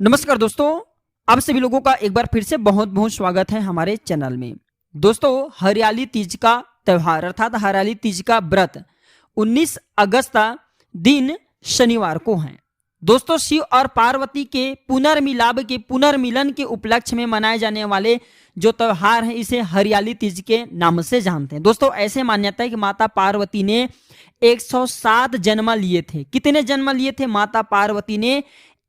नमस्कार दोस्तों, आप सभी लोगों का एक बार फिर से बहुत बहुत स्वागत है हमारे चैनल में। दोस्तों, हरियाली तीज का त्यौहार अर्थात हरियाली तीज का व्रत 19 अगस्त दिन शनिवार को है। दोस्तों, शिव और पार्वती के पुनर्मिलन के उपलक्ष्य में मनाए जाने वाले जो त्यौहार है इसे हरियाली तीज के नाम से जानते हैं। दोस्तों, ऐसे मान्यता है कि माता पार्वती ने 107 जन्म लिए थे। कितने जन्म लिए थे? माता पार्वती ने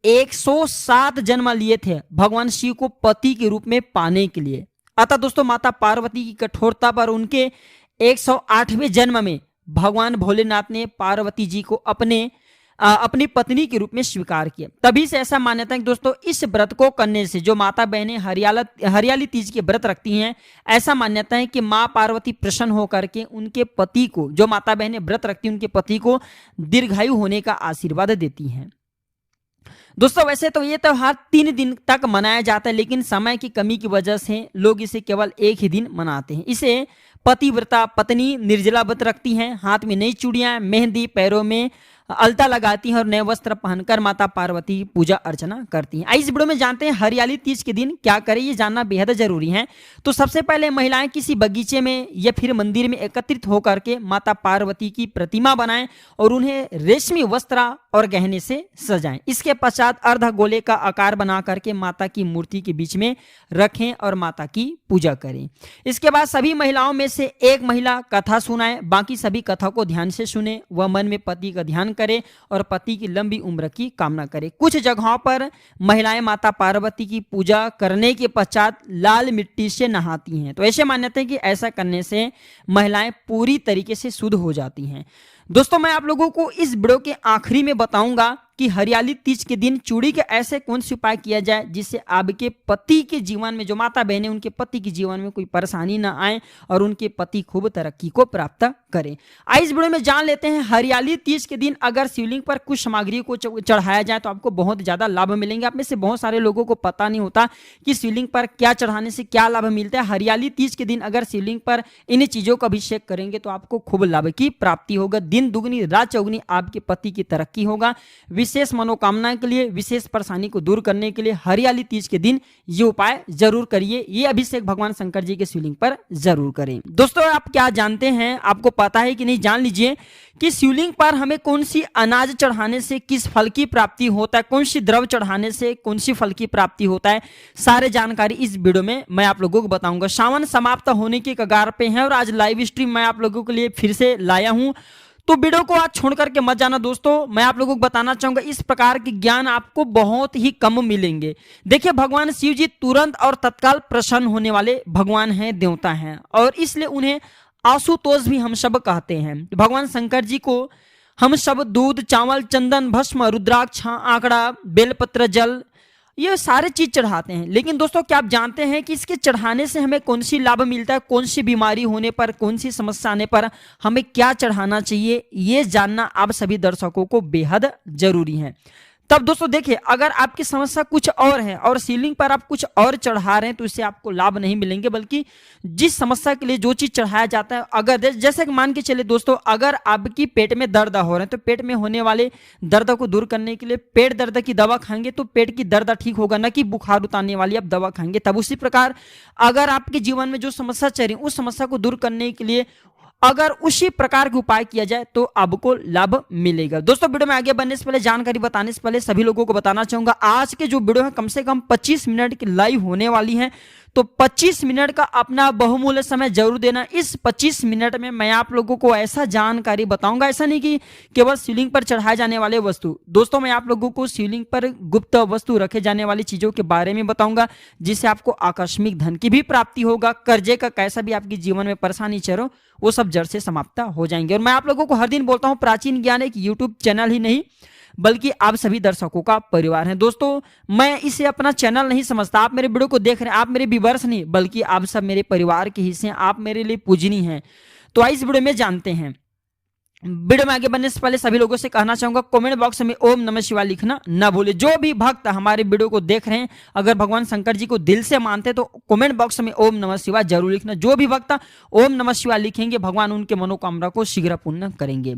107 जन्म लिए थे भगवान शिव को पति के रूप में पाने के लिए। अतः दोस्तों, माता पार्वती की कठोरता पर उनके 108वें जन्म में भगवान भोलेनाथ ने पार्वती जी को अपनी पत्नी के रूप में स्वीकार किया। तभी से ऐसा मान्यता है कि दोस्तों, इस व्रत को करने से जो माता बहनें हरियाली तीज के व्रत रखती हैं, ऐसा मान्यता है कि माँ पार्वती प्रसन्न होकर के उनके पति को, जो माता बहनें व्रत रखती हैं, उनके पति को दीर्घायु होने का आशीर्वाद देती हैं। दोस्तों, वैसे तो ये त्यौहार 3 दिन तक मनाया जाता है, लेकिन समय की कमी की वजह से लोग इसे केवल एक ही दिन मनाते हैं। इसे पतिव्रता पत्नी निर्जला व्रत रखती हैं, हाथ में नई चूड़ियां, मेहंदी, पैरों में अलता लगाती हैं और नए वस्त्र पहनकर माता पार्वती की पूजा अर्चना करती हैं। इस वीडियो में जानते हैं हरियाली तीज के दिन क्या करें, ये जानना बेहद जरूरी है। तो सबसे पहले महिलाएं किसी बगीचे में या फिर मंदिर में एकत्रित होकर के माता पार्वती की प्रतिमा बनाएं और उन्हें रेशमी वस्त्र और गहने से सजाएं। इसके पश्चात अर्ध गोले का आकार बना करके माता की मूर्ति के बीच में रखें और माता की पूजा करें। इसके बाद सभी महिलाओं में से एक महिला कथा सुनाए, बाकी सभी कथा को ध्यान से सुने, वह मन में पति का ध्यान करे और पति की लंबी उम्र की कामना करे। कुछ जगहों पर महिलाएं माता पार्वती की पूजा करने के पश्चात लाल मिट्टी से नहाती हैं। तो ऐसे मान्यता है कि ऐसा करने से महिलाएं पूरी तरीके से शुद्ध हो जाती हैं। दोस्तों, मैं आप लोगों को इस वीडियो के आखिरी में बताऊंगा कि हरियाली तीज के दिन चूड़ी के ऐसे कौन से उपाय किया जाए जिससे आपके पति के जीवन में, जो माता बहनें उनके पति के जीवन में कोई परेशानी ना आए और उनके पति खूब तरक्की को प्राप्त करें। आइए इस वीडियो में जान लेते हैं हरियाली तीज के दिन अगर शिवलिंग पर कुछ सामग्री को चढ़ाया जाए तो आपको बहुत ज्यादा लाभ मिलेंगे। आप में से बहुत सारे लोगों को पता नहीं होता कि शिवलिंग पर क्या चढ़ाने से क्या लाभ मिलता है। हरियाली तीज के दिन अगर शिवलिंग पर इन चीजों का अभिषेक करेंगे तो आपको खूब लाभ की प्राप्ति होगा। दिन दुगनी रात चौगुनी आपके पति की तरक्की होगा। विशेष मनोकामना के लिए, विशेष परेशानी को दूर करने के लिए हरियाली तीज के दिन ये उपाय जरूर करिए। ये अभिषेक भगवान शंकर जी के शिवलिंग पर जरूर करें। दोस्तों, आप क्या जानते हैं, आपको पता है कि नहीं, जान लीजिए कि शिवलिंग पर हमें कौन सी अनाज चढ़ाने से किस फल की प्राप्ति होता है, कौन सी द्रव्य चढ़ाने से कौन सी फल की प्राप्ति होता है, सारे जानकारी इस वीडियो में मैं आप लोगों को बताऊंगा। सावन समाप्त होने के कगार पे है और आज लाइव स्ट्रीम मैं आप लोगों के लिए फिर से लाया हूं, तो वीडियो को आज छोड़ करके मत जाना। दोस्तों, मैं आप लोगों को बताना चाहूंगा इस प्रकार के ज्ञान आपको बहुत ही कम मिलेंगे। देखिए, भगवान शिव जी तुरंत और तत्काल प्रसन्न होने वाले भगवान हैं, देवता हैं, और इसलिए उन्हें आशुतोष भी हम सब कहते हैं। भगवान शंकर जी को हम सब दूध, चावल, चंदन, भस्म, रुद्राक्ष, आंकड़ा, बेलपत्र, जल, ये सारे चीज चढ़ाते हैं। लेकिन दोस्तों, क्या आप जानते हैं कि इसके चढ़ाने से हमें कौन सी लाभ मिलता है, कौन सी बीमारी होने पर, कौन सी समस्या आने पर हमें क्या चढ़ाना चाहिए, ये जानना आप सभी दर्शकों को बेहद जरूरी है। तब दोस्तों देखिए, अगर आपकी समस्या कुछ और है और शिवलिंग पर आप कुछ और चढ़ा रहे हैं तो इससे आपको लाभ नहीं मिलेंगे, बल्कि जिस समस्या के लिए जो चीज चढ़ाया जाता है, अगर जैसे कि मान के चले दोस्तों, अगर आपकी पेट में दर्द हो रहे हैं तो पेट में होने वाले दर्द को दूर करने के लिए पेट दर्द की दवा खाएंगे तो पेट की दर्द ठीक होगा, ना कि बुखार उतारने वाली आप दवा खाएंगे। तब उसी प्रकार अगर आपके जीवन में जो समस्या चल रही है उस समस्या को दूर करने के लिए अगर उसी प्रकार के उपाय किया जाए तो आपको लाभ मिलेगा। दोस्तों, वीडियो में आगे बढ़ने से पहले, जानकारी बताने से पहले सभी लोगों को बताना चाहूंगा आज के जो वीडियो है कम से कम 25 मिनट की लाइव होने वाली है, तो 25 मिनट का अपना बहुमूल्य समय जरूर देना। इस 25 मिनट में मैं आप लोगों को ऐसा जानकारी बताऊंगा, ऐसा नहीं कि केवल शिवलिंग पर चढ़ाए जाने वाले वस्तु। दोस्तों, मैं आप लोगों को शिवलिंग पर गुप्त वस्तु रखे जाने वाली चीजों के बारे में बताऊंगा, जिससे आपको आकस्मिक धन की भी प्राप्ति होगा। कर्जे का कैसा भी आपके जीवन में परेशानी चलो, वो सब जड़ से समाप्त हो जाएंगे। और मैं आप लोगों को हर दिन बोलता हूं, प्राचीन ज्ञान एक यूट्यूब चैनल ही नहीं बल्कि आप सभी दर्शकों का परिवार है। दोस्तों, मैं इसे अपना चैनल नहीं समझता, आप मेरे वीडियो को देख रहे हैं, आप मेरे व्यूअर्स नहीं, बल्कि आप सब मेरे परिवार के हिस्से हैं, आप मेरे लिए पूजनीय हैं। तो आइए इस वीडियो में जानते हैं वीडियो में आगे बढ़ने से पहले सभी लोगों से कहना चाहूंगा, कमेंट बॉक्स में ओम नमः शिवाय लिखना ना भूले। जो भी भक्त हमारे वीडियो को देख रहे हैं, अगर भगवान शंकर जी को दिल से मानते हैं तो कमेंट बॉक्स में ओम नमः शिवाय जरूर लिखना। जो भी भक्त ओम नमः शिवाय लिखेंगे, भगवान उनके मनोकामना को शीघ्र पूर्ण करेंगे।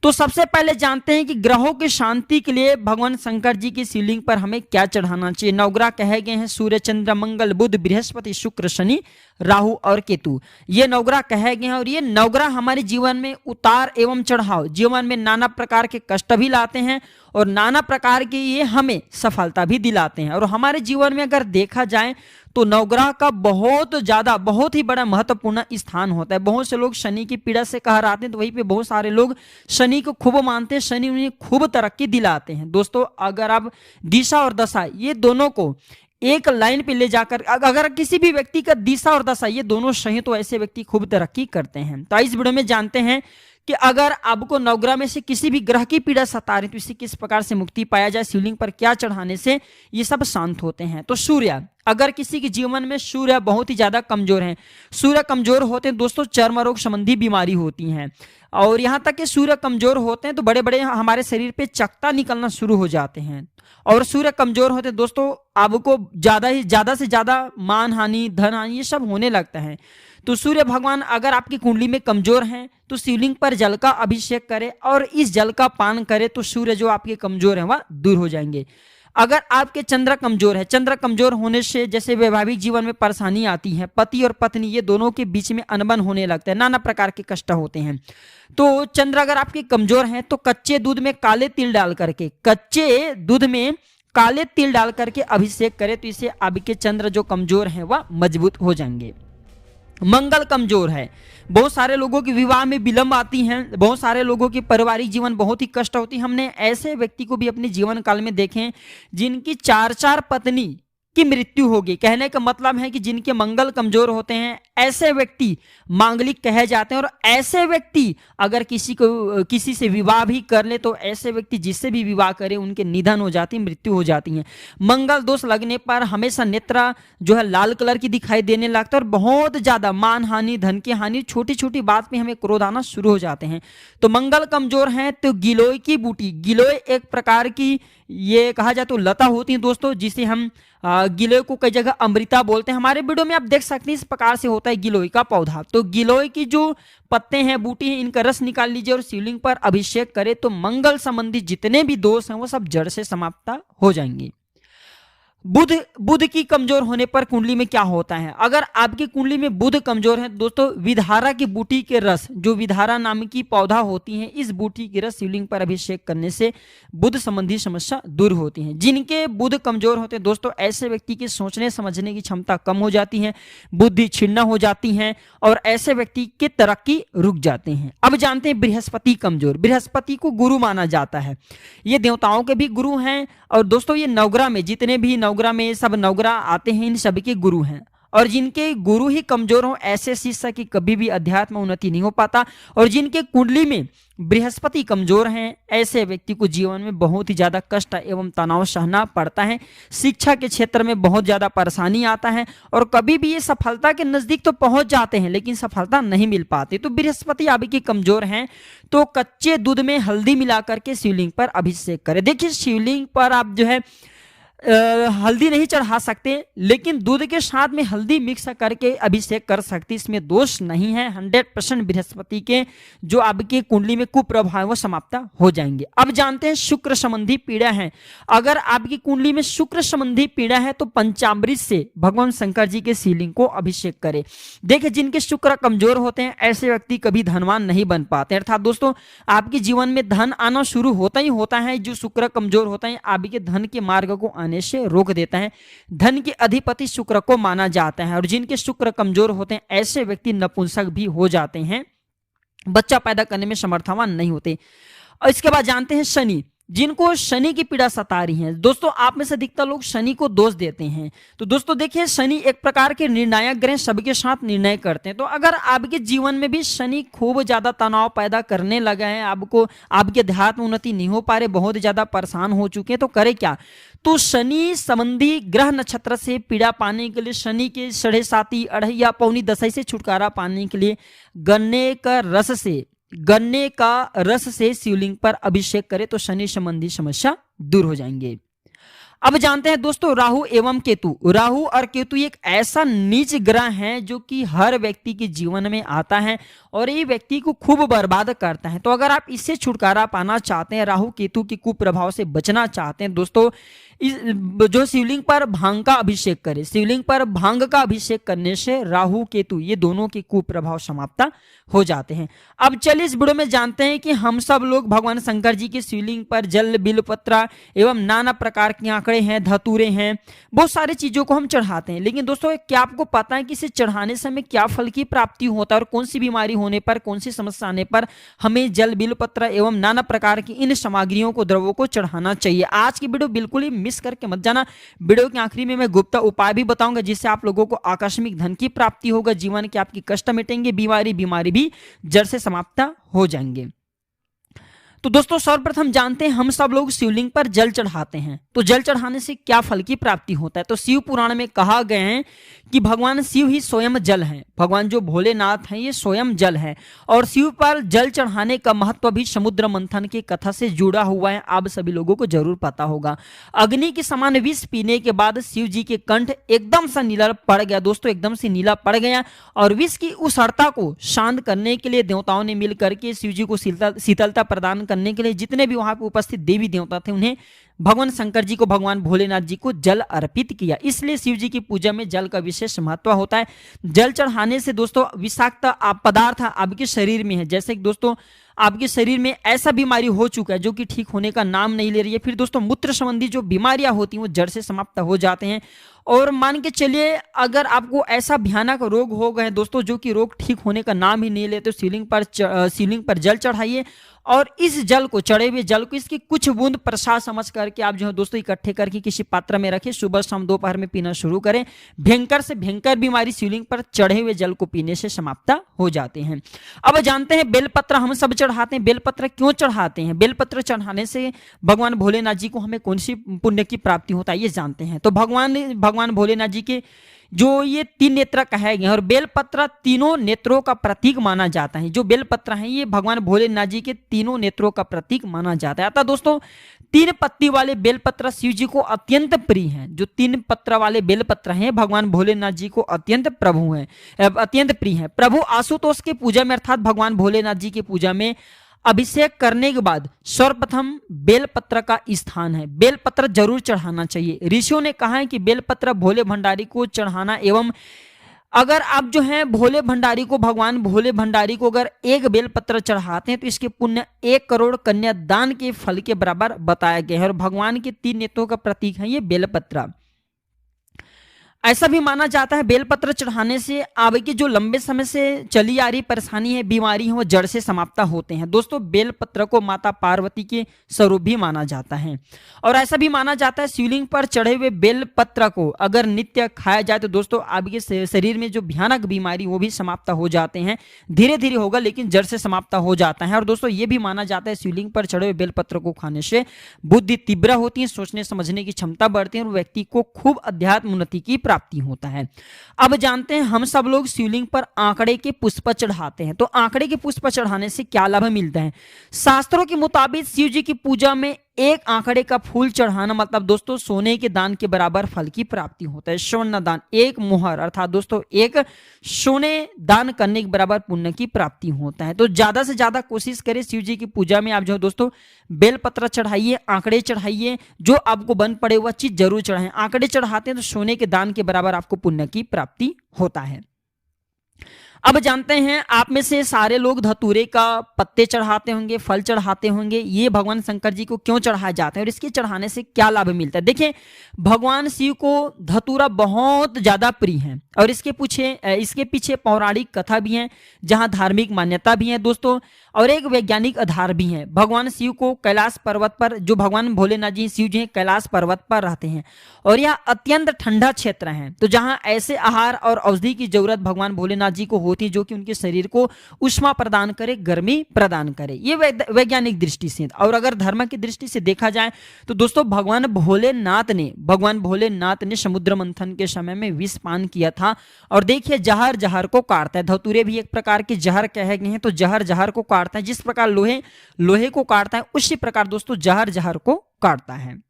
तो सबसे पहले जानते हैं कि ग्रहों की शांति के लिए भगवान शंकर जी की शिवलिंग पर हमें क्या चढ़ाना चाहिए। नवग्रह कहे गए हैं सूर्य, चंद्र, मंगल, बुध, बृहस्पति, शुक्र, शनि, राहु और केतु। ये नवग्रह कहे गए हैं और ये नवग्रह हमारे जीवन में उतार एवं चढ़ाव, जीवन में नाना प्रकार के कष्ट भी लाते हैं और नाना प्रकार के ये हमें सफलता भी दिलाते हैं। और हमारे जीवन में अगर देखा जाए तो नवग्रह का बहुत ही बड़ा महत्वपूर्ण स्थान होता है। बहुत से लोग शनि की पीड़ा से कह आते हैं, तो वहीं पे बहुत सारे लोग शनि को खूब मानते हैं, शनि उन्हें खूब तरक्की दिलाते हैं। दोस्तों, अगर आप दिशा और दशा ये दोनों को एक लाइन पे ले जाकर, अगर किसी भी व्यक्ति का दिशा और दशा ये दोनों सही, तो ऐसे व्यक्ति खूब तरक्की करते हैं। तो इस वीडियो में जानते हैं कि अगर आपको नवग्रह में से किसी भी ग्रह की पीड़ा सता रही तो इससे किस प्रकार से मुक्ति पाया जाए, शिवलिंग पर क्या चढ़ाने से ये सब शांत होते हैं। तो सूर्य, अगर किसी के जीवन में सूर्य बहुत ही ज्यादा कमजोर है, सूर्य कमजोर होते हैं दोस्तों, चर्म रोग संबंधी बीमारी होती हैं। और यहाँ तक कि सूर्य कमजोर होते हैं तो बड़े बड़े हमारे शरीर पे चकता निकलना शुरू हो जाते हैं। और सूर्य कमजोर होते हैं दोस्तों, आपको ज्यादा से ज्यादा मान हानि, धन हानि ये सब होने लगता है। तो सूर्य भगवान अगर आपकी कुंडली में कमजोर हैं तो शिवलिंग पर जल का अभिषेक करें और इस जल का पान करें, तो सूर्य जो आपके कमजोर है वह दूर हो जाएंगे। अगर आपके चंद्र कमजोर है, चंद्र कमजोर होने से जैसे वैवाहिक जीवन में परेशानी आती है, पति और पत्नी ये दोनों के बीच में अनबन होने लगता है, नाना प्रकार के कष्ट होते हैं। तो चंद्र अगर आपके कमजोर हैं तो कच्चे दूध में काले तिल डाल करके अभिषेक करें, तो इससे आपके चंद्र जो कमजोर है वह मजबूत हो जाएंगे। मंगल कमजोर है, बहुत सारे लोगों की विवाह में विलंब आती हैं, बहुत सारे लोगों की पारिवारिक जीवन बहुत ही कष्ट होती है। हमने ऐसे व्यक्ति को भी अपने जीवन काल में देखे जिनकी 4 पत्नी की मृत्यु होगी। कहने का मतलब है कि जिनके मंगल कमजोर होते हैं ऐसे व्यक्ति मांगलिक कहे जाते हैं। और ऐसे व्यक्ति अगर किसी से विवाह भी कर ले तो ऐसे व्यक्ति जिससे भी विवाह करे उनके निधन हो जाती, मृत्यु हो जाती है। मंगल दोष लगने पर हमेशा नेत्र जो है लाल कलर की दिखाई देने लगता है और बहुत ज्यादा मान हानि, धन की हानि, छोटी छोटी बात में हमें क्रोध आना शुरू हो जाते हैं। तो मंगल कमजोर है तो गिलोय की बूटी, गिलोय एक प्रकार की ये कहा जाए तो लता होती है दोस्तों, जिसे हम गिलोय को कई जगह अमृता बोलते हैं। हमारे वीडियो में आप देख सकते हैं इस प्रकार से होता है गिलोय का पौधा। तो गिलोय की जो पत्ते हैं, बूटी हैं, इनका रस निकाल लीजिए और शिवलिंग पर अभिषेक करें, तो मंगल संबंधी जितने भी दोष हैं वो सब जड़ से समाप्त हो जाएंगे। बुध की कमजोर होने पर कुंडली में क्या होता है। अगर आपकी कुंडली में बुध कमजोर है दोस्तों, विधारा की बूटी के रस, जो विधारा नाम की पौधा होती है, इस बूटी के रस शिवलिंग पर अभिषेक करने से बुध संबंधी समस्या दूर होती है। जिनके बुध कमजोर होते हैं दोस्तों, ऐसे व्यक्ति की सोचने समझने की क्षमता कम हो जाती है, बुद्धि छिन्न हो जाती है और ऐसे व्यक्ति की तरक्की रुक जाते हैं। अब जानते हैं बृहस्पति कमजोर। बृहस्पति को गुरु माना जाता है, ये देवताओं के भी गुरु हैं। और दोस्तों ये नवग्रह में जितने भी नवग्रह में सब नवग्रह आते हैं, इन सभी के गुरु हैं। और जिनके गुरु ही कमजोर हो ऐसे शिष्य की कभी भी अध्यात्म उन्नति नहीं हो पाता। और जिनके कुंडली में बृहस्पति कमजोर हैं ऐसे व्यक्ति को जीवन में बहुत ही ज्यादा कष्ट एवं तनाव सहना पड़ता है, शिक्षा के क्षेत्र में बहुत ज्यादा परेशानी आता है और कभी भी ये सफलता के नजदीक तो पहुंच जाते हैं लेकिन सफलता नहीं मिल पाती। तो बृहस्पति आपकी कमजोर हैं तो कच्चे दूध में हल्दी मिला करके शिवलिंग पर अभिषेक करें। देखिए शिवलिंग पर आप जो है हल्दी नहीं चढ़ा सकते, लेकिन दूध के साथ में हल्दी मिक्स करके अभिषेक कर सकते, इसमें दोष नहीं है। 100% बृहस्पति के जो आपके कुंडली में कुप्रभाव है वो समाप्त हो जाएंगे। अब जानते हैं शुक्र संबंधी पीड़ा है। अगर आपकी कुंडली में शुक्र संबंधी पीड़ा है तो पंचामृत से भगवान शंकर जी के शिवलिंग को अभिषेक करें। देखिए जिनके शुक्र कमजोर होते हैं ऐसे व्यक्ति कभी धनवान नहीं बन पाते। अर्थात दोस्तों आपके जीवन में धन आना शुरू होता ही होता है, जो शुक्र कमजोर होता है आपके धन के मार्ग को आने से रोक देता है। धन के अधिपति शुक्र को माना जाता है और जिनके शुक्र कमजोर होते हैं ऐसे व्यक्ति नपुंसक भी हो जाते हैं, बच्चा पैदा करने में समर्थवान नहीं होते। और इसके बाद जानते हैं शनि। जिनको शनि की पीड़ा सता रही है दोस्तों, आप में से अधिकतर लोग शनि को दोष देते हैं। तो दोस्तों देखिए शनि एक प्रकार के निर्णायक ग्रह, सबके साथ निर्णय करते हैं। तो अगर आपके जीवन में भी शनि खूब ज्यादा तनाव पैदा करने लगा है, आपको आपके अध्यात्म उन्नति नहीं हो पा रहे, बहुत ज्यादा परेशान हो चुके हैं, तो करे क्या। तो शनि संबंधी ग्रह नक्षत्र से पीड़ा पाने के लिए, शनि के 7.5, 2.5 या पौनी दशई से छुटकारा पाने के लिए गन्ने का रस से गन्ने का रस से शिवलिंग पर अभिषेक करे तो शनि संबंधी समस्या दूर हो जाएंगे। अब जानते हैं दोस्तों राहु एवं केतु। राहु और केतु एक ऐसा नीच ग्रह है जो कि हर व्यक्ति के जीवन में आता है और ये व्यक्ति को खूब बर्बाद करता है। तो अगर आप इससे छुटकारा पाना चाहते हैं, राहु केतु के कुप्रभाव से बचना चाहते हैं दोस्तों, जो शिवलिंग पर भांग का अभिषेक करे। शिवलिंग पर भांग का अभिषेक करने से राहु केतु ये दोनों के कुप्रभाव समाप्त हो जाते हैं। अब चलिए इस वीडियो में जानते हैं कि हम सब लोग भगवान शंकर जी के शिवलिंग पर जल, बिल्वपत्र एवं नाना प्रकार के आंकड़े हैं, धतूरे हैं, बहुत सारी चीजों को हम चढ़ाते हैं। लेकिन दोस्तों क्या आपको पता है कि इसे चढ़ाने से हमें क्या फल की प्राप्ति होता है और कौन सी बीमारी होने पर, कौन सी समस्या आने पर हमें जल, बिल्वपत्र एवं नाना प्रकार की इन सामग्रियों को, द्रव्यों को चढ़ाना चाहिए। आज की वीडियो बिल्कुल ही मिस करके मत जाना। वीडियो के आखिरी में मैं गुप्त उपाय भी बताऊंगा जिससे आप लोगों को आकस्मिक धन की प्राप्ति होगा, जीवन के आपकी कष्ट मिटेंगे, बीमारी भी जड़ से समाप्त हो जाएंगे। तो दोस्तों सर्वप्रथम जानते हैं हम सब लोग शिवलिंग पर जल चढ़ाते हैं, तो जल चढ़ाने से क्या फल की प्राप्ति होता है। तो शिव पुराण में कहा गया है कि भगवान शिव ही स्वयं जल हैं। भगवान जो भोलेनाथ हैं ये स्वयं जल है और शिव पर जल चढ़ाने का महत्व भी समुद्र मंथन की कथा से जुड़ा हुआ है। आप सभी लोगों को जरूर पता होगा। अग्नि के समान विष पीने के बाद शिव जी के कंठ एकदम से नीला पड़ गया दोस्तों, एकदम से नीला पड़ गया और विष की उष्णता को शांत करने के लिए देवताओं ने मिलकर के शिव जी को शीतलता प्रदान करने के लिए जितने भी वहां पर उपस्थित देवी देवता थे उन्हें भगवान शंकर जी को, भगवान भोलेनाथ जी को जल अर्पित किया। इसलिए शिव जी की पूजा में जल का विशेष महत्व होता है। जल चढ़ाने से दोस्तों विषाक्त पदार्थ आपके शरीर में है, जैसे कि दोस्तों आपके शरीर में ऐसा बीमारी हो चुका है जो कि ठीक होने का नाम नहीं ले रही है, फिर दोस्तों मूत्र संबंधी जो बीमारियां होती हैं वो जड़ से समाप्त हो जाते हैं। और मान के चलिए अगर आपको ऐसा भयानक रोग हो गए दोस्तों जो कि रोग ठीक होने का नाम ही नहीं लेते, तो शिवलिंग पर जल चढ़ाइए और इस जल को, चढ़े हुए जल को, इसकी कुछ बूंद प्रसाद समझ करके आप जो है दोस्तों इकट्ठे करके किसी पात्र में रखें, सुबह शाम दोपहर में पीना शुरू करें। भयंकर से भयंकर बीमारी शिवलिंग पर चढ़े हुए जल को पीने से समाप्त हो जाते हैं। अब जानते हैं बेलपत्र हम सब चढ़ाते हैं। बेलपत्र क्यों चढ़ाते हैं? बेलपत्र चढ़ाने से भगवान भोलेनाथ जी को हमें कौन सी पुण्य की प्राप्ति होता है ये जानते हैं। तो भगवान भोलेनाथ जी के जो ये 3 नेत्र कहे गए और बेलपत्र तीनों नेत्रों का प्रतीक माना जाता है। जो बेलपत्र है ये भगवान भोलेनाथ जी के तीनों नेत्रों का प्रतीक माना जाता है। अतः दोस्तों 3 पत्ती वाले बेलपत्र शिव जी को अत्यंत प्रिय हैं। जो 3 पत्र वाले बेलपत्र हैं भगवान भोलेनाथ जी को अत्यंत प्रिय है। प्रभु आशुतोष के पूजा में अर्थात भगवान भोलेनाथ जी की पूजा में अभिषेक करने के बाद सर्वप्रथम बेलपत्र का स्थान है। बेलपत्र जरूर चढ़ाना चाहिए। ऋषियों ने कहा है कि बेलपत्र भोले भंडारी को चढ़ाना एवं अगर आप जो हैं भगवान भोले भंडारी को अगर 1 बेलपत्र चढ़ाते हैं तो इसके पुण्य 1 करोड़ कन्यादान के फल के बराबर बताया गया है। और भगवान के 3 नेत्रों का प्रतीक है ये बेलपत्र। ऐसा भी माना जाता है बेलपत्र चढ़ाने से आपकी जो लंबे समय से चली आ रही परेशानी है, बीमारी है, वो जड़ से समाप्त होते हैं। दोस्तों बेलपत्र को माता पार्वती के स्वरूप भी माना जाता है और ऐसा भी माना जाता है शिवलिंग पर चढ़े हुए बेलपत्र को अगर नित्य खाया जाए तो दोस्तों आपके शरीर में जो भयानक बीमारी वो भी समाप्त हो जाते हैं। धीरे धीरे होगा लेकिन जड़ से समाप्त हो जाता है। और दोस्तों ये भी माना जाता है शिवलिंग पर चढ़े हुए बेलपत्र को खाने से बुद्धि तीव्र होती है, सोचने समझने की क्षमता बढ़ती है और व्यक्ति को खूब अध्यात्म उन्नति की प्राप्ति होता है। अब जानते हैं हम सब लोग शिवलिंग पर आंकड़े के पुष्प चढ़ाते हैं। तो आंकड़े के पुष्प चढ़ाने से क्या लाभ मिलता है? शास्त्रों के मुताबिक शिव जी की पूजा में 1 आंकड़े का फूल चढ़ाना मतलब दोस्तों सोने के दान के बराबर फल की प्राप्ति होता है। स्वर्ण दान 1 मुहर अर्थात दोस्तों 1 सोने दान करने के बराबर पुण्य की प्राप्ति होता है। तो ज्यादा से ज्यादा कोशिश करें शिव जी की पूजा में आप जो दोस्तों बेलपत्र चढ़ाइए, आंकड़े चढ़ाइए, जो आपको बन पड़े वह चीज जरूर चढ़ाएं। आंकड़े चढ़ाते हैं तो सोने के दान के बराबर आपको पुण्य की प्राप्ति होता है। अब जानते हैं आप में से सारे लोग धतूरे का पत्ते चढ़ाते होंगे, फल चढ़ाते होंगे। ये भगवान शंकर जी को क्यों चढ़ाए जाते हैं और इसके चढ़ाने से क्या लाभ मिलता है? देखिए भगवान शिव को धतूरा बहुत ज्यादा प्रिय है और इसके पीछे पौराणिक कथा भी है, जहां धार्मिक मान्यता भी है दोस्तों और एक वैज्ञानिक आधार भी है। भगवान शिव को कैलाश पर्वत पर, जो भगवान भोलेनाथ जी शिव जी कैलाश पर्वत पर रहते हैं और यह अत्यंत ठंडा क्षेत्र है। तो जहां ऐसे आहार और औषधि की जरूरत भगवान भोलेनाथ जी को होती है जो कि उनके शरीर को ऊष्मा प्रदान करे, गर्मी प्रदान करे। ये वैज्ञानिक दृष्टि से। और अगर धर्म की दृष्टि से देखा जाए तो दोस्तों भगवान भोलेनाथ ने समुद्र मंथन के समय में विष पान किया था। और देखिए जहर जहर को काटता है, धतूरे भी एक प्रकार के जहर कहे गए हैं, तो जहर जहर को काटता है। जिस प्रकार लोहे को काटता है उसी प्रकार दोस्तों जहर जहर को काटता है।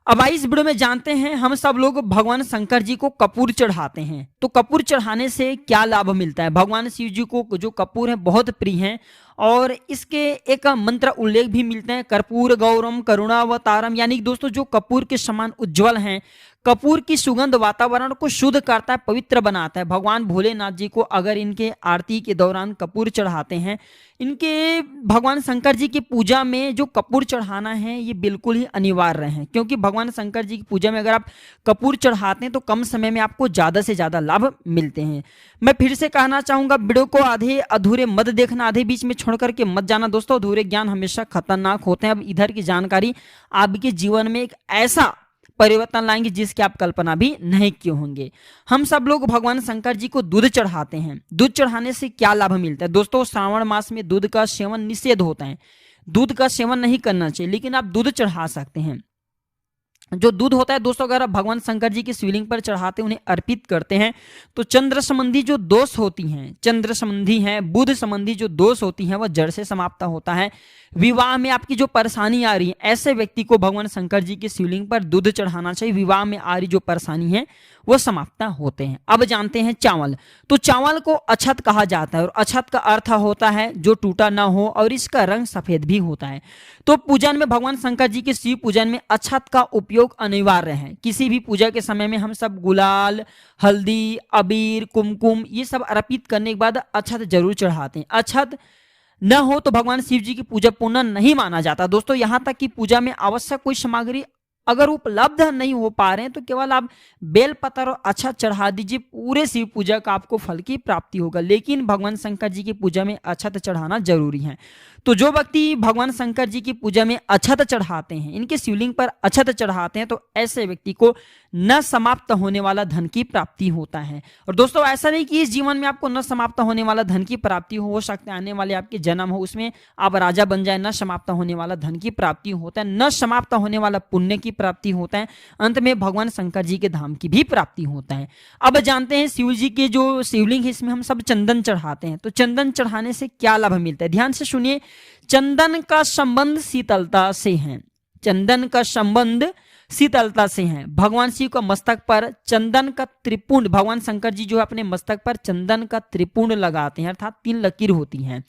अब आइए इस वीडियो में जानते हैं, हम सब लोग भगवान शंकर जी को कपूर चढ़ाते हैं, तो कपूर चढ़ाने से क्या लाभ मिलता है। भगवान शिव जी को जो कपूर है बहुत प्रिय है और इसके एक मंत्र उल्लेख भी मिलते हैं, कर्पूर गौरम करुणावतारम, यानी दोस्तों जो कपूर के समान उज्जवल हैं। कपूर की सुगंध वातावरण को शुद्ध करता है, पवित्र बनाता है। भगवान भोलेनाथ जी को अगर इनके आरती के दौरान कपूर चढ़ाते हैं, इनके भगवान शंकर जी की पूजा में जो कपूर चढ़ाना है ये बिल्कुल ही अनिवार्य है, क्योंकि भगवान शंकर जी की पूजा में अगर आप कपूर चढ़ाते हैं तो कम समय में आपको ज़्यादा से ज़्यादा लाभ मिलते हैं। मैं फिर से कहना चाहूँगा, वीडियो को आधे अधूरे मत देखना, आधे बीच में छोड़ करके मत जाना दोस्तों। अधूरे ज्ञान हमेशा खतरनाक होते हैं। अब इधर की जानकारी आपके जीवन में एक ऐसा परिवर्तन लाएंगे जिसकी आप कल्पना भी नहीं किए होंगे। हम सब लोग भगवान शंकर जी को दूध चढ़ाते हैं। दूध चढ़ाने से क्या लाभ मिलता है दोस्तों। श्रावण मास में दूध का सेवन निषेध होता है, दूध का सेवन नहीं करना चाहिए, लेकिन आप दूध चढ़ा सकते हैं। जो दूध होता है दोस्तों अगर आप भगवान शंकर जी की शिवलिंग पर चढ़ाते हैं, उन्हें अर्पित करते हैं, तो चंद्र संबंधी जो दोष होती हैं, चंद्र संबंधी हैं, बुध संबंधी जो दोष होती हैं, वह जड़ से समाप्त होता है। विवाह में आपकी जो परेशानी आ रही है, ऐसे व्यक्ति को भगवान शंकर जी की शिवलिंग पर दूध चढ़ाना चाहिए। विवाह में आ रही जो परेशानी है वो समाप्त होते हैं। अब जानते हैं चावल, तो चावल को अक्षत कहा जाता है और अक्षत का अर्थ होता है जो टूटा ना हो और इसका रंग सफेद भी होता है। तो पूजन में भगवान शंकर जी के शिव पूजन में अक्षत का उपयोग अनिवार्य है। किसी भी पूजा के समय में हम सब गुलाल, हल्दी, अबीर, कुमकुम ये सब अर्पित करने के बाद अक्षत जरूर चढ़ाते हैं। अक्षत न हो तो भगवान शिव जी की पूजा पूर्ण नहीं माना जाता दोस्तों। यहाँ तक कि पूजा में आवश्यक कोई सामग्री अगर उपलब्ध नहीं हो पा रहे हैं तो केवल आप बेलपत्र और अक्षत चढ़ा दीजिए, पूरे शिव पूजा का आपको फल की प्राप्ति होगा। लेकिन भगवान शंकर जी की पूजा में अक्षत चढ़ाना जरूरी है। तो जो व्यक्ति भगवान शंकर जी की पूजा में अक्षत चढ़ाते हैं, इनके शिवलिंग पर अक्षत चढ़ाते हैं, तो ऐसे व्यक्ति को न समाप्त होने वाला धन की प्राप्ति होता है। और दोस्तों ऐसा नहीं कि इस जीवन में आपको न समाप्त होने वाला धन की प्राप्ति हो सकता है आने वाले आपके जन्म हो उसमें आप राजा बन जाए, न समाप्त होने वाला धन की प्राप्ति होता है, न समाप्त होने वाला पुण्य की प्राप्ति होता है, अंत में भगवान शंकर जी के धाम की भी प्राप्ति होता है। अब जानते हैं शिव जी के जो शिवलिंग है इसमें हम सब चंदन चढ़ाते हैं, तो चंदन चढ़ाने से क्या लाभ मिलता है, ध्यान से सुनिए। चंदन का संबंध शीतलता से है, चंदन का संबंध शीतलता से है। भगवान शिव का मस्तक पर चंदन का त्रिपुंड, भगवान शंकर जी जो है अपने मस्तक पर चंदन का त्रिपुंड लगाते हैं, अर्थात 3 लकीर होती हैं।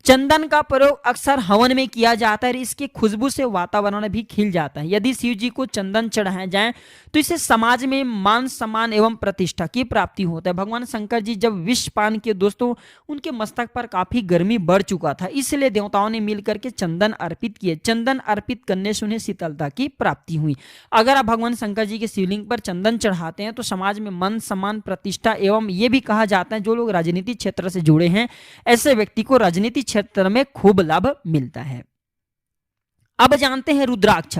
चंदन का प्रयोग अक्सर हवन में किया जाता है, इसकी खुशबू से वातावरण भी खिल जाता है। यदि शिव जी को चंदन चढ़ाए जाए तो इससे समाज में मान सम्मान एवं प्रतिष्ठा की प्राप्ति होता है। भगवान शंकर जी जब विष पान किए दोस्तों, उनके मस्तक पर काफी गर्मी बढ़ चुका था, इसलिए देवताओं ने मिलकर के चंदन अर्पित किए। चंदन अर्पित करने से उन्हें शीतलता की प्राप्ति हुई। अगर आप भगवान शंकर जी के शिवलिंग पर चंदन चढ़ाते हैं तो समाज में मान सम्मान प्रतिष्ठा एवं ये भी कहा जाता है जो लोग राजनीतिक क्षेत्र से जुड़े हैं ऐसे व्यक्ति को राजनीतिक क्षेत्र में खूब लाभ मिलता है। अब जानते हैं रुद्राक्ष।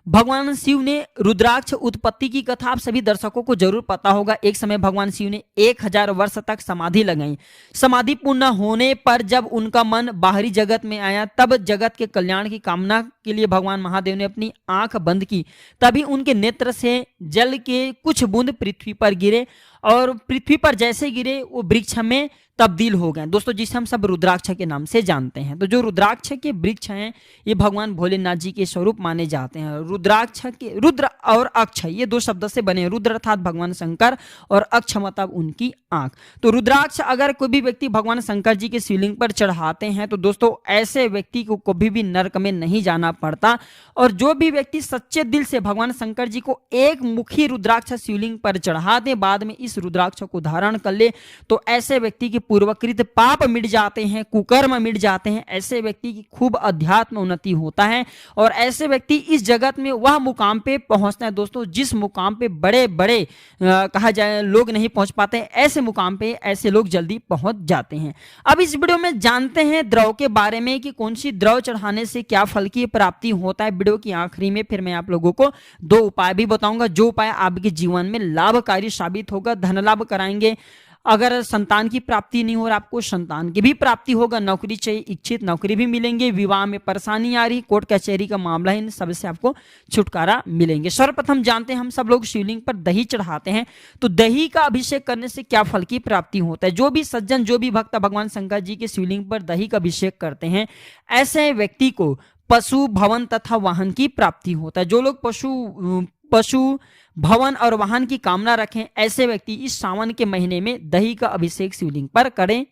भगवान शिव ने रुद्राक्ष उत्पत्ति की कथा आप सभी दर्शकों को जरूर पता होगा। एक समय भगवान शिव ने 1000 वर्ष तक समाधि लगाई। समाधि पूर्ण होने पर जब उनका मन बाहरी जगत में आया, तब जगत के कल्याण की कामना के लिए भगवान महादेव ने अपनी आंख बंद की। तभी उनके नेत्र से जल के कुछ बूंद पृथ्वी पर गिरे और पृथ्वी पर जैसे गिरे वो वृक्ष में तब्दील हो गए दोस्तों, जिसे हम सब रुद्राक्ष के नाम से जानते हैं। तो जो रुद्राक्ष के वृक्ष हैं ये भगवान भोलेनाथ जी के स्वरूप माने जाते हैं। रुद्राक्ष के रुद्र और अक्ष ये 2 शब्द से बने, रुद्र अर्थात भगवान शंकर और अक्ष मतलब उनकी आंख। तो रुद्राक्ष अगर कोई भी व्यक्ति भगवान शंकर जी के शिवलिंग पर चढ़ाते हैं तो दोस्तों ऐसे व्यक्ति को कभी भी नरक में नहीं जाना पड़ता। और जो भी व्यक्ति सच्चे दिल से भगवान शंकर जी को एक मुखी रुद्राक्ष शिवलिंग पर चढ़ा दे, बाद में इस रुद्राक्ष को धारण कर ले, तो ऐसे व्यक्ति के पूर्वकृत पाप मिट जाते हैं, कुकर्म मिट जाते हैं। ऐसे व्यक्ति की खूब अध्यात्म उन्नति होता है और ऐसे व्यक्ति इस जगत में वह मुकाम पे पहुंचते हैं दोस्तों जिस मुकाम पे बड़े बड़े कहा जाए लोग नहीं पहुंच पाते, ऐसे मुकाम पे ऐसे लोग जल्दी पहुंच जाते हैं। अब इस वीडियो में जानते हैं द्रव के बारे में कि कौन सी द्रव चढ़ाने से क्या फल की प्राप्ति होता है। वीडियो की आखिरी में फिर मैं आप लोगों को 2 उपाय भी बताऊंगा, जो उपाय आपके जीवन में लाभकारी साबित होगा, धन लाभ कराएंगे, अगर संतान की प्राप्ति नहीं हो रहा, आपको संतान की भी प्राप्ति होगा। नौकरी चाहिए, इच्छित नौकरी भी मिलेंगे। विवाह में परेशानी आ रही, कोर्ट कचहरी का मामला है, इन सब से आपको छुटकारा मिलेंगे। सर्वप्रथम जानते हैं हम सब लोग शिवलिंग पर दही चढ़ाते हैं, तो दही का अभिषेक करने से क्या फल की प्राप्ति होता है। जो भी सज्जन, जो भी भक्त भगवान शंकर जी के शिवलिंग पर दही का अभिषेक करते हैं, ऐसे व्यक्ति को पशु, भवन तथा वाहन की प्राप्ति होता है। जो लोग पशु, भवन और वाहन की कामना रखें, ऐसे व्यक्ति इस सावन के महीने में दही का अभिषेक शिवलिंग पर करें।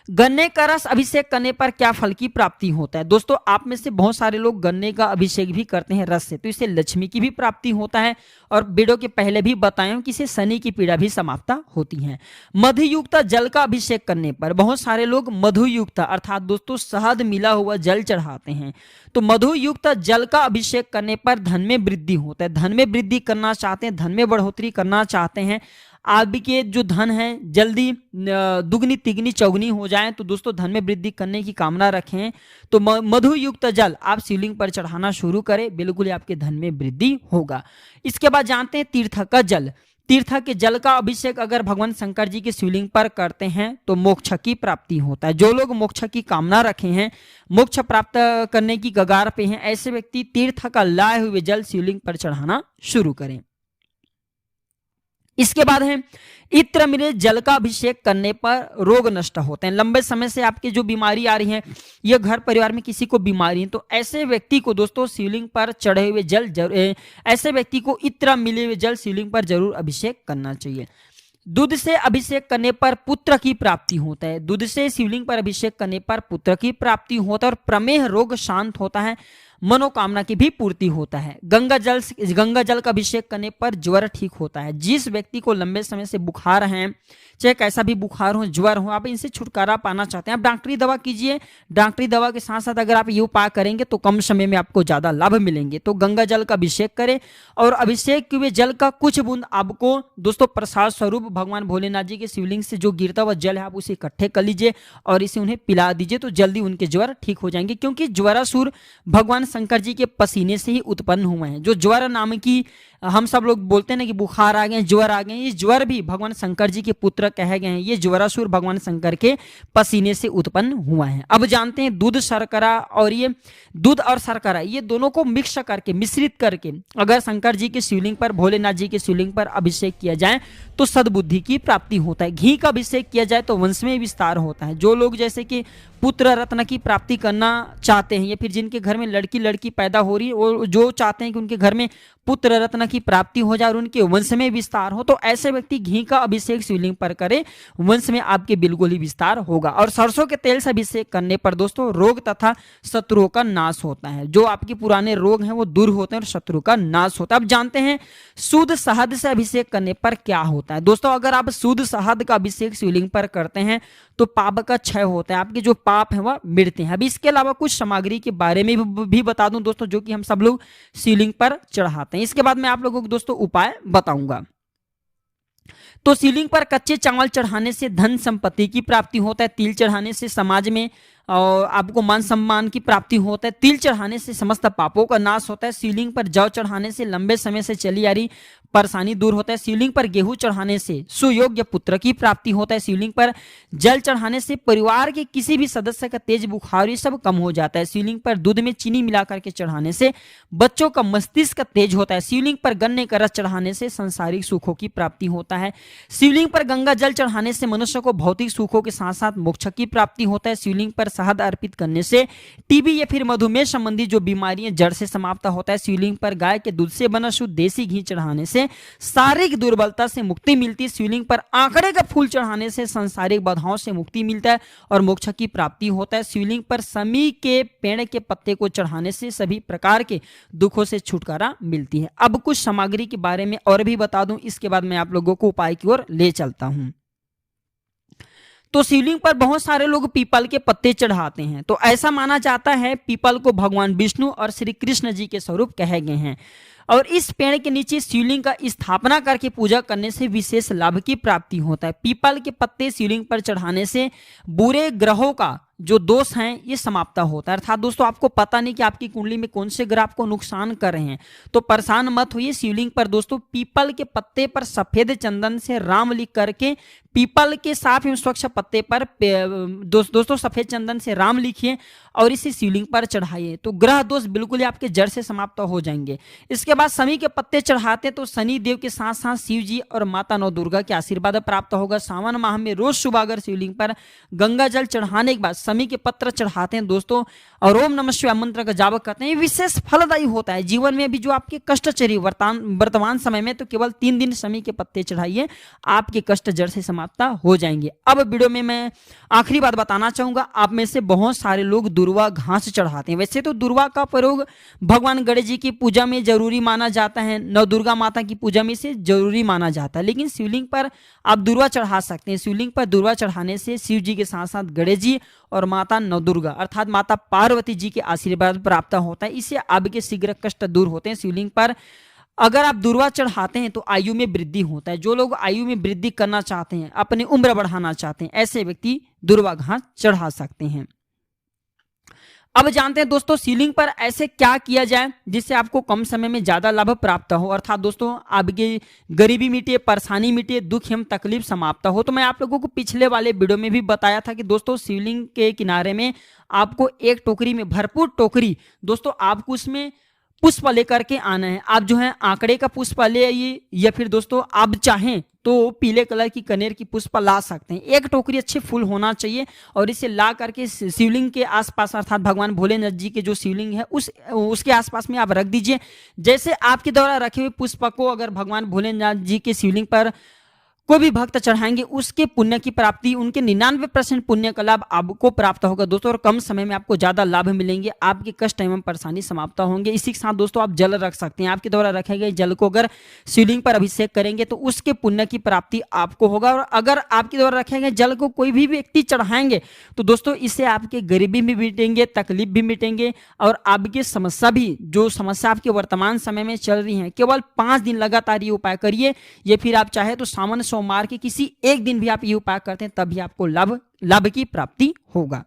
गन्ने का रस अभिषेक करने पर क्या फल की प्राप्ति होता है। दोस्तों, आप में से बहुत सारे लोग गन्ने का अभिषेक भी करते हैं रस से, तो इससे लक्ष्मी की भी प्राप्ति होता है। और वीडियो के पहले भी बताया हूं कि इससे शनि की पीड़ा भी समाप्त होती है। मधुयुक्त जल का अभिषेक करने पर बहुत सारे लोग मधुयुक्त अर्थात दोस्तों शहद मिला हुआ जल चढ़ाते हैं। तो मधुयुक्त जल का अभिषेक करने पर धन में वृद्धि होता है। धन में वृद्धि करना चाहते हैं, धन में बढ़ोतरी करना चाहते हैं, आपके जो धन है जल्दी दुगनी तिगनी चौगनी हो जाए, तो दोस्तों धन में वृद्धि करने की कामना रखें तो मधुयुक्त जल आप शिवलिंग पर चढ़ाना शुरू करें, बिल्कुल ही आपके धन में वृद्धि होगा। इसके बाद जानते हैं तीर्थ का जल। तीर्थ के जल का अभिषेक अगर भगवान शंकर जी के शिवलिंग पर करते हैं तो मोक्ष की प्राप्ति होता है। जो लोग मोक्ष की कामना रखे हैं, मोक्ष प्राप्त करने की कगार पे हैं, ऐसे व्यक्ति तीर्थ का लाए हुए जल शिवलिंग पर चढ़ाना शुरू करें। इसके बाद है इत्र मिले जल का अभिषेक करने पर रोग नष्ट होते हैं। लंबे समय से आपकी जो बीमारी आ रही है, ये घर परिवार में किसी को बीमारी है, तो ऐसे व्यक्ति को दोस्तों शिवलिंग पर चढ़े हुए जल ऐसे व्यक्ति को इत्र मिले हुए जल शिवलिंग पर जरूर अभिषेक करना चाहिए। दूध से अभिषेक करने पर पुत्र की प्राप्ति होता है। दूध से शिवलिंग पर अभिषेक करने पर पुत्र की प्राप्ति होता है और प्रमेह रोग शांत होता है, मनोकामना की भी पूर्ति होता है। गंगा जल का अभिषेक करने पर ज्वर ठीक होता है। जिस व्यक्ति को लंबे समय से बुखार है, चाहे कैसा भी बुखार हो, ज्वर हो, आप इनसे छुटकारा पाना चाहते हैं, आप डॉक्टरी दवा कीजिए। डॉक्टरी दवा के साथ साथ अगर आप ये उपाय करेंगे तो कम समय में आपको ज्यादा लाभ मिलेंगे। तो गंगा जल का अभिषेक करें और अभिषेक हुए जल का कुछ बूंद आपको दोस्तों प्रसाद स्वरूप भगवान भोलेनाथ जी के शिवलिंग से जो गिरता हुआ जल है आप उसे इकट्ठे कर लीजिए और इसे उन्हें पिला दीजिए, तो जल्दी उनके ज्वर ठीक हो जाएंगे। क्योंकि ज्वरासुर भगवान शंकर जी के पसीने से ही उत्पन्न हुए हैं। जो ज्वर नाम की हम सब लोग बोलते हैं ना कि बुखार आ गए, ज्वर आ गए, ये ज्वर भी भगवान शंकर जी के पुत्र कहे गए हैं। ये ज्वरासुर भगवान शंकर के पसीने से उत्पन्न हुआ है। अब जानते हैं दूध शर्करा और ये दूध और शर्करा ये दोनों को मिक्स करके मिश्रित करके अगर शंकर जी के शिवलिंग पर, भोलेनाथ जी के शिवलिंग पर अभिषेक किया जाए तो सद्बुद्धि की प्राप्ति होता है। घी का अभिषेक किया जाए तो वंश में विस्तार होता है। जो लोग जैसे कि पुत्र रत्न की प्राप्ति करना चाहते हैं या फिर जिनके घर में लड़की पैदा हो रही है, वो जो चाहते हैं कि उनके घर में पुत्र रत्न की प्राप्ति हो जाए और उनके वंश में विस्तार हो, तो ऐसे व्यक्ति घी का अभिषेक शिवलिंग पर करे, वंश में आपके बिल्कुल ही विस्तार होगा। और सरसों के तेल से अभिषेक करने पर दोस्तों रोग तथा शत्रुओं का नाश होता है। जो आपके पुराने रोग हैं वो दूर होते हैं और शत्रु का नाश होता है। अब जानते हैं शुद्ध शहद से अभिषेक करने पर क्या होता है। दोस्तों, अगर आप शुद्ध शहद का अभिषेक शिवलिंग पर करते हैं तो पाप का क्षय होता है, आपके जो पाप है वह मिटते हैं। अभी इसके अलावा कुछ सामग्री के बारे में भी बता दूं दोस्तों, जो कि हम सब लोग शिवलिंग पर चढ़ाते हैं। इसके बाद मैं आप लोगों को दोस्तों उपाय बताऊंगा। तो शिवलिंग पर कच्चे चावल चढ़ाने से धन संपत्ति की प्राप्ति होता है। तिल चढ़ाने से समाज में और आपको मान सम्मान की प्राप्ति होता है। तिल चढ़ाने से समस्त पापों का नाश होता है। शिवलिंग पर जौ चढ़ाने से लंबे समय से चली आ रही परेशानी दूर होता है। शिवलिंग पर गेहूं चढ़ाने से सुयोग्य पुत्र की प्राप्ति होता है। शिवलिंग पर जल चढ़ाने से परिवार के किसी भी सदस्य का तेज बुखार ये सब कम हो जाता है। शिवलिंग पर दूध में चीनी मिलाकर के चढ़ाने से बच्चों का मस्तिष्क तेज होता है। शिवलिंग पर गन्ने का रस चढ़ाने से सांसारिक सुखों की प्राप्ति होता है। शिवलिंग पर गंगा जल चढ़ाने से मनुष्य को भौतिक सुखों के साथ साथ मोक्ष की प्राप्ति होता है। शिवलिंग पर शहद अर्पित करने से टीबी या फिर मधुमेह संबंधी जो बीमारियां जड़ से समाप्त होता है। शिवलिंग पर गाय के दूध से बना शुद्ध देसी घी चढ़ाने से शारीरिक दुर्बलता से मुक्ति मिलती है। शिवलिंग पर आंकड़े का फूल चढ़ाने से सांसारिक बाधाओं से मुक्ति मिलता है और मोक्ष की प्राप्ति होता है। शिवलिंग पर समी के पेड़ के पत्ते को चढ़ाने से सभी प्रकार के दुखों से छुटकारा मिलती है। अब कुछ सामग्री के बारे में और भी बता दूं, इसके बाद मैं आप लोगों को उपाय की ओर ले चलता हूं। तो शिवलिंग पर बहुत सारे लोग पीपल के पत्ते चढ़ाते हैं। तो ऐसा माना जाता है पीपल को भगवान विष्णु और श्री कृष्ण जी के स्वरूप कहे गए हैं। और इस पेड़ के नीचे शिवलिंग का स्थापना करके पूजा करने से विशेष लाभ की प्राप्ति होता है। पीपल के पत्ते शिवलिंग पर चढ़ाने से बुरे ग्रहों का जो दोष हैं ये समाप्त होता है। अर्थात दोस्तों आपको पता नहीं कि आपकी कुंडली में कौन से ग्रह आपको नुकसान कर रहे हैं, तो परेशान मत होइए। शिवलिंग पर दोस्तों पीपल के पत्ते पर सफेद चंदन से राम लिख करके पीपल के साफ एवं स्वच्छ पत्ते पर दोस्तों सफेद चंदन से राम लिखिए और इसे शिवलिंग पर चढ़ाइए, तो ग्रह दोष बिल्कुल ही आपके जड़ से समाप्त हो जाएंगे। इसके बाद शमी के पत्ते चढ़ाते तो शनि देव के साथ साथ शिव जी और माता नौ दुर्गा के आशीर्वाद प्राप्त होगा। सावन माह में रोज सुबह अगर शिवलिंग पर गंगा जल चढ़ाने के बाद शमी के पत्र चढ़ाते हैं दोस्तों और ओम नमः शिवाय मंत्र का जाप करते हैं, विशेष फलदायी होता है। जीवन में भी जो आपके कष्ट चली वर्तमान समय में, तो केवल 3 दिन शमी के पत्ते चढ़ाइए, आपके कष्ट जड़ से समाप्त हो जाएंगे। अब वीडियो में मैं आखिरी बात बताना चाहूंगा, आप में से बहुत सारे लोग दुर्वा घास चढ़ाते हैं। वैसे तो दुर्वा का प्रयोग भगवान गणेश जी की पूजा में जरूरी माना जाता है, नव दुर्गा माता की पूजा में से जरूरी माना जाता है, लेकिन शिवलिंग पर आप दुर्वा चढ़ा सकते हैं। शिवलिंग पर दुर्वा चढ़ाने से शिव जी के साथ साथ गणेश जी और माता नव दुर्गा अर्थात माता पार्वती जी के आशीर्वाद प्राप्त होता है। इससे आपके शीघ्र कष्ट दूर होते हैं। शिवलिंग पर अगर आप दुर्वा चढ़ाते हैं तो आयु में वृद्धि होता है। जो लोग आयु में वृद्धि करना चाहते हैं, अपनी उम्र बढ़ाना चाहते हैं, ऐसे व्यक्ति दुर्वा घास चढ़ा सकते हैं। अब जानते हैं दोस्तों शिवलिंग पर ऐसे क्या किया जाए जिससे आपको कम समय में ज्यादा लाभ प्राप्त हो, अर्थात दोस्तों आपकी गरीबी मिटे, परेशानी मिटे, दुख एवं तकलीफ समाप्त हो। तो मैं आप लोगों को पिछले वाले वीडियो में भी बताया था कि दोस्तों शिवलिंग के किनारे में आपको एक टोकरी में भरपूर टोकरी दोस्तों आपको उसमें पुष्प लेकर के आना है। आप जो है आंकड़े का पुष्प ले आइए या फिर दोस्तों आप चाहें तो पीले कलर की कनेर की पुष्प ला सकते हैं। एक टोकरी अच्छे फूल होना चाहिए और इसे ला करके शिवलिंग के आसपास अर्थात भगवान भोलेनाथ जी के जो शिवलिंग है उसके आसपास में आप रख दीजिए। जैसे आपके द्वारा रखे हुए पुष्प को अगर भगवान भोलेनाथ जी के शिवलिंग पर कोई भी भक्त चढ़ाएंगे उसके पुण्य की प्राप्ति, उनके 99% पुण्य का लाभ आपको प्राप्त होगा दोस्तों, और कम समय में आपको ज्यादा लाभ मिलेंगे, आपके कष्ट एवं परेशानी समाप्त होंगे। इसी के साथ दोस्तों आप जल रख सकते हैं। आपके द्वारा रखे गए जल को अगर शिवलिंग पर अभिषेक करेंगे तो उसके पुण्य की प्राप्ति आपको होगा। और अगर आपके द्वारा रखे गए जल को कोई भी व्यक्ति चढ़ाएंगे तो दोस्तों इससे आपके गरीबी भी मिटेंगे, तकलीफ भी मिटेंगे और आपकी समस्या भी, जो समस्या आपके वर्तमान समय में चल रही है, केवल 5 दिन लगातार ये उपाय करिए। ये फिर आप चाहे तो सावन सोमवार के किसी एक दिन भी आप ये उपाय करते हैं तभी आपको लाभ की प्राप्ति होगा।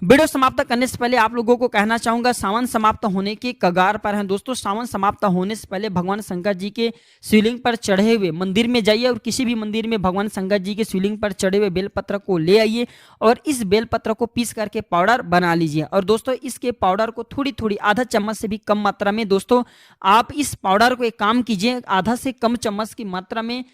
वीडियो समाप्त करने से पहले आप लोगों को कहना चाहूंगा सावन समाप्त होने के कगार पर हैं दोस्तों। सावन समाप्त होने से पहले भगवान शंकर जी के शिवलिंग पर चढ़े हुए मंदिर में जाइए और किसी भी मंदिर में भगवान शंकर जी के शिवलिंग पर चढ़े हुए बेलपत्र को ले आइए और इस बेलपत्र को पीस करके पाउडर बना लीजिए। और दोस्तों इसके पाउडर को थोड़ी थोड़ी आधा चम्मच से भी कम मात्रा में दोस्तों आप इस पाउडर को एक काम कीजिए, आधा से कम चम्मच की मात्रा में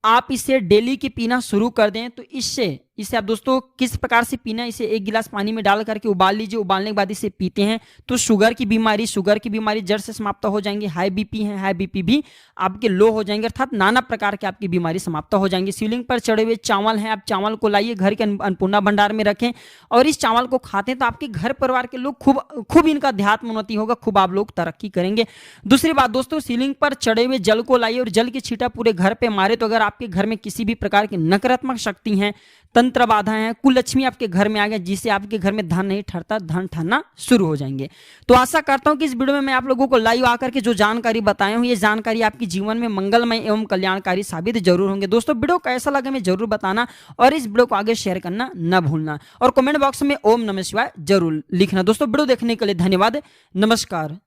आप इसे डेली की पीना शुरू कर दें। तो इसे आप दोस्तों किस प्रकार से पीना है, इसे 1 गिलास पानी में डाल करके उबाल लीजिए। उबालने के बाद इसे पीते हैं तो शुगर की बीमारी जड़ से समाप्त हो जाएंगी। हाई बीपी है, हाई बीपी भी आपके लो हो जाएंगे, अर्थात नाना प्रकार की आपकी बीमारी समाप्त हो जाएंगी। शिवलिंग पर चढ़े हुए चावल हैं, आप चावल को लाइए, घर के अन्नपूर्णा भंडार में रखें और इस चावल को खाते हैं तो आपके घर परिवार के लोग खूब इनका अध्यात्म उन्नति होगा, खूब आप लोग तरक्की करेंगे। दूसरी बात दोस्तों शिवलिंग पर चढ़े हुए जल को लाइए और जल की छींटा पूरे घर पे मारे तो अगर आपके घर में किसी भी प्रकार की नकारात्मक शक्ति है, तंत्र बाधाएं हैं, कुलक्ष्मी आपके घर में आ गया जिससे आपके घर में धन नहीं ठहरता, धन ठहरना शुरू हो जाएंगे। तो आशा करता हूं कि इस वीडियो में मैं आप लोगों को लाइव आकर के जो जानकारी बताया हूं ये जानकारी आपके जीवन में मंगलमय एवं कल्याणकारी साबित जरूर होंगे। दोस्तों वीडियो कैसा लगा हमें जरूर बताना और इस वीडियो को आगे शेयर करना न भूलना और कमेंट बॉक्स में ओम नमः शिवाय जरूर लिखना। दोस्तों वीडियो देखने के लिए धन्यवाद। नमस्कार।